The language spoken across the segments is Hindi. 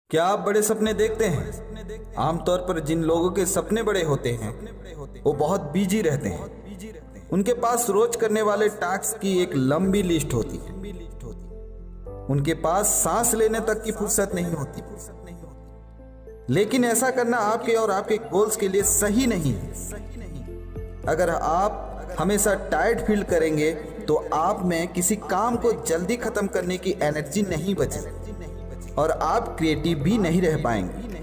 क्या आप बड़े सपने देखते हैं? आमतौर पर जिन लोगों के सपने बड़े होते हैं वो बहुत बिजी रहते हैं। उनके पास रोज करने वाले टास्क की एक लंबी लिस्ट होती है। उनके पास सांस लेने तक की फुर्सत नहीं होती। लेकिन ऐसा करना आपके और आपके गोल्स के लिए सही नहीं है। अगर आप हमेशा टायर्ड फील करेंगे तो आप में किसी काम को जल्दी खत्म करने की एनर्जी नहीं बचेगी और आप क्रिएटिव भी नहीं रह पाएंगे।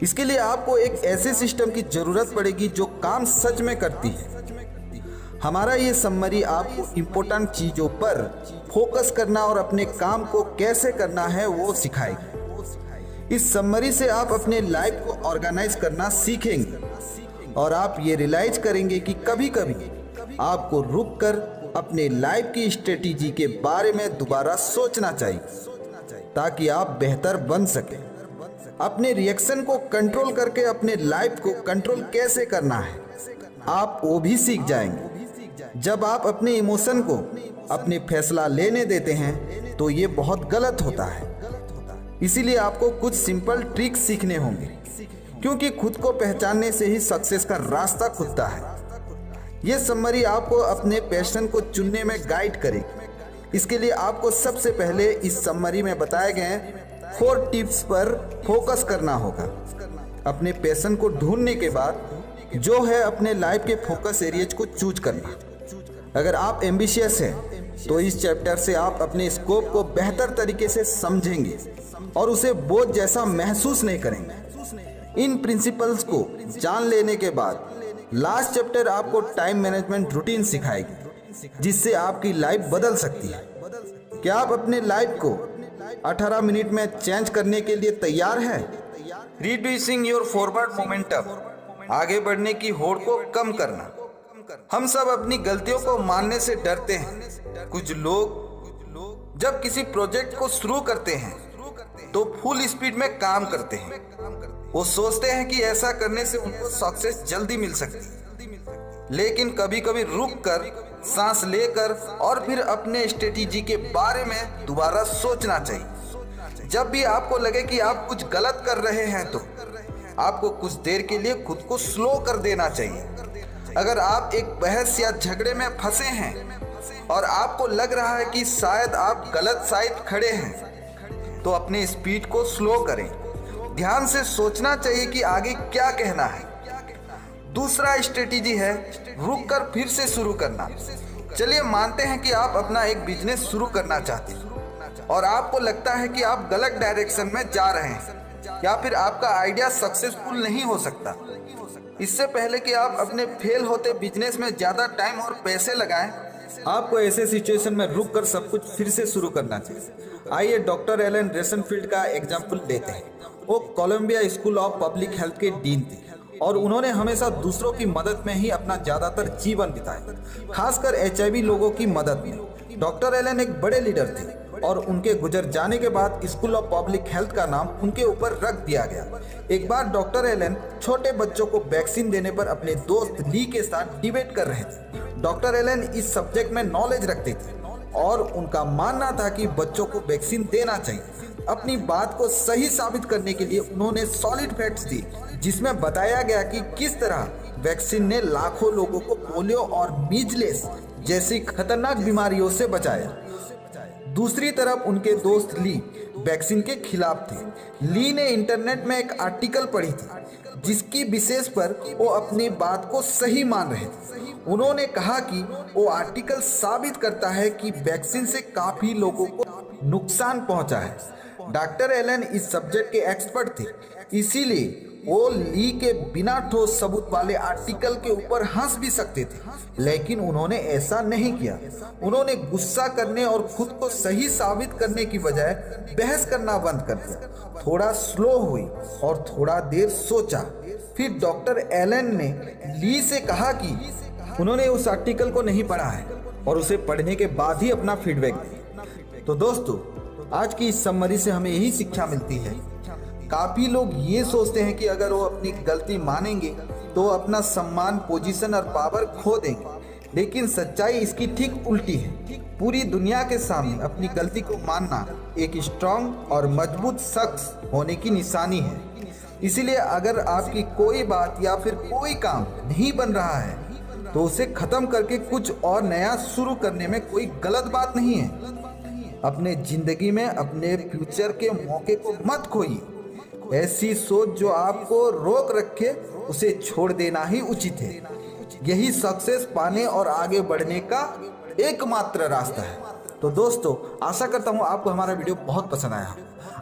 इसके लिए आपको एक ऐसे सिस्टम की जरूरत पड़ेगी जो काम सच में करती है। हमारा ये समरी आपको इम्पोर्टेंट चीजों पर फोकस करना और अपने काम को कैसे करना है वो सिखाएगी। इस समरी से आप अपने लाइफ को ऑर्गेनाइज करना सीखेंगे और आप ये रियलाइज करेंगे कि कभी कभी आपको रुककर अपने लाइफ की स्ट्रेटेजी के बारे में दोबारा सोचना चाहिए ताकि आप बेहतर बन सके। अपने रिएक्शन को कंट्रोल करके अपने लाइफ को कंट्रोल कैसे करना है आप वो भी सीख जाएंगे। जब आप अपने इमोशन को अपने फैसला लेने देते हैं तो ये बहुत गलत होता है। इसीलिए आपको कुछ सिंपल ट्रिक्स सीखने होंगे, क्योंकि खुद को पहचानने से ही सक्सेस का रास्ता खुलता है। ये समरी आपको अपने पैशन को चुनने में गाइड करेगी। इसके लिए आपको सबसे पहले इस समरी में बताए गए 4 टिप्स पर फोकस करना होगा। अपने पैशन को ढूंढने के बाद जो है अपने लाइफ के फोकस एरियाज को चूज करना। अगर आप एम्बिशियस हैं तो इस चैप्टर से आप अपने स्कोप को बेहतर तरीके से समझेंगे और उसे बोझ जैसा महसूस नहीं करेंगे। इन प्रिंसिपल्स को जान लेने के बाद लास्ट चैप्टर आपको टाइम मैनेजमेंट रूटीन सिखाएगी, जिससे आपकी लाइफ बदल सकती है। क्या आप अपने लाइफ को 18 मिनट में चेंज करने के लिए तैयार हैं? रिड्यूसिंग योर फॉरवर्ड मोमेंटम, आगे बढ़ने की होड़ को कम करना। हम सब अपनी गलतियों को मानने से डरते हैं। कुछ लोग जब किसी प्रोजेक्ट को शुरू करते हैं तो फुल स्पीड में काम करते हैं। वो सोचते हैं कि ऐसा करने से उनको सक्सेस जल्दी मिल सकती है। लेकिन कभी कभी रुक कर सांस लेकर और फिर अपने स्ट्रेटेजी के बारे में दोबारा सोचना चाहिए। जब भी आपको लगे कि आप कुछ गलत कर रहे हैं तो आपको कुछ देर के लिए खुद को स्लो कर देना चाहिए। अगर आप एक बहस या झगड़े में फंसे हैं और आपको लग रहा है कि शायद आप गलत साइड खड़े हैं तो अपने स्पीड को स्लो करें। ध्यान से सोचना चाहिए कि आगे क्या कहना है। दूसरा स्ट्रेटेजी है रुक कर फिर से शुरू करना। चलिए मानते हैं कि आप अपना एक बिजनेस शुरू करना चाहते हैं और आपको लगता है कि आप गलत डायरेक्शन में जा रहे हैं या फिर आपका आइडिया सक्सेसफुल नहीं हो सकता। इससे पहले कि आप अपने फेल होते बिजनेस में ज़्यादा टाइम और पैसे लगाएं, आपको ऐसे सिचुएशन में रुक कर सब कुछ फिर से शुरू करना चाहिए। आइए डॉक्टर एलन रेसनफील्ड का एग्जाम्पल लेते हैं। वो Columbia School of Public Health के डीन थे और उन्होंने हमेशा दूसरों की मदद में ही अपना ज़्यादातर जीवन बिताया, खासकर HIV लोगों की मदद में। डॉक्टर एलन एक बड़े लीडर थे और उनके गुजर जाने के बाद स्कूल ऑफ पब्लिक हेल्थ का नाम उनके ऊपर रख दिया गया। एक बार डॉक्टर एलन छोटे बच्चों को वैक्सीन देने पर अपने दोस्त ली के साथ डिबेट कर रहे थे। डॉक्टर एलन इस सब्जेक्ट में नॉलेज रखते थे और उनका मानना था कि बच्चों को वैक्सीन देना चाहिए। अपनी बात को सही साबित करने के लिए उन्होंने सॉलिड फैक्ट्स दी, जिसमें बताया गया कि किस तरह वैक्सीन ने लाखों लोगों को पोलियो और मीजल्स जैसी खतरनाक बीमारियों से बचाया। दूसरी तरफ उनके दोस्त ली वैक्सीन के खिलाफ थे। ली ने इंटरनेट में एक आर्टिकल पढ़ी थी जिसकी विशेष पर वो अपनी बात को सही मान रहे थे। उन्होंने कहा कि वो आर्टिकल साबित करता है कि वैक्सीन से काफी लोगों को नुकसान पहुंचा है। डॉक्टर एलन इस सब्जेक्ट के एक्सपर्ट थे, इसीलिए वो ली के बिना ठोस सबूत वाले आर्टिकल के ऊपर हंस भी सकते थे, लेकिन उन्होंने ऐसा नहीं किया। उन्होंने गुस्सा करने और खुद को सही साबित करने की बजाय बहस करना बंद कर दिया। थोड़ा स्लो हुई और थोड़ा देर सोचा। फिर डॉक्टर एलन ने ली से कहा कि उन्होंने उस आर्टिकल को नहीं पढ़ा है और उसे पढ़ने के बाद ही अपना फीडबैक दिया। तो दोस्तों, आज की इस समरी से हमें यही शिक्षा मिलती है। काफी लोग ये सोचते हैं कि अगर वो अपनी गलती मानेंगे तो अपना सम्मान, पोजीशन और पावर खो देंगे, लेकिन सच्चाई इसकी ठीक उल्टी है। पूरी दुनिया के सामने अपनी गलती को मानना एक स्ट्रांग और मजबूत शख्स होने की निशानी है। इसीलिए अगर आपकी कोई बात या फिर कोई काम नहीं बन रहा है तो उसे खत्म करके कुछ और नया शुरू करने में कोई गलत बात नहीं है। अपने जिंदगी में अपने फ्यूचर के मौके को मत खोइए। ऐसी सोच जो आपको रोक रखे उसे छोड़ देना ही उचित है। यही सक्सेस पाने और आगे बढ़ने का एकमात्र रास्ता है। तो दोस्तों, आशा करता हूँ आपको हमारा वीडियो बहुत पसंद आया।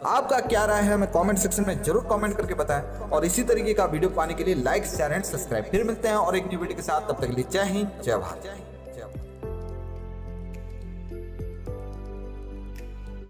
आपका क्या राय है हमें कमेंट सेक्शन में जरूर कमेंट करके बताएं और इसी तरीके का वीडियो पाने के लिए लाइक शेयर एंड सब्सक्राइब। फिर मिलते हैं और एक न्यू वीडियो के साथ, तब तक के लिए जय हिंद जय भारत।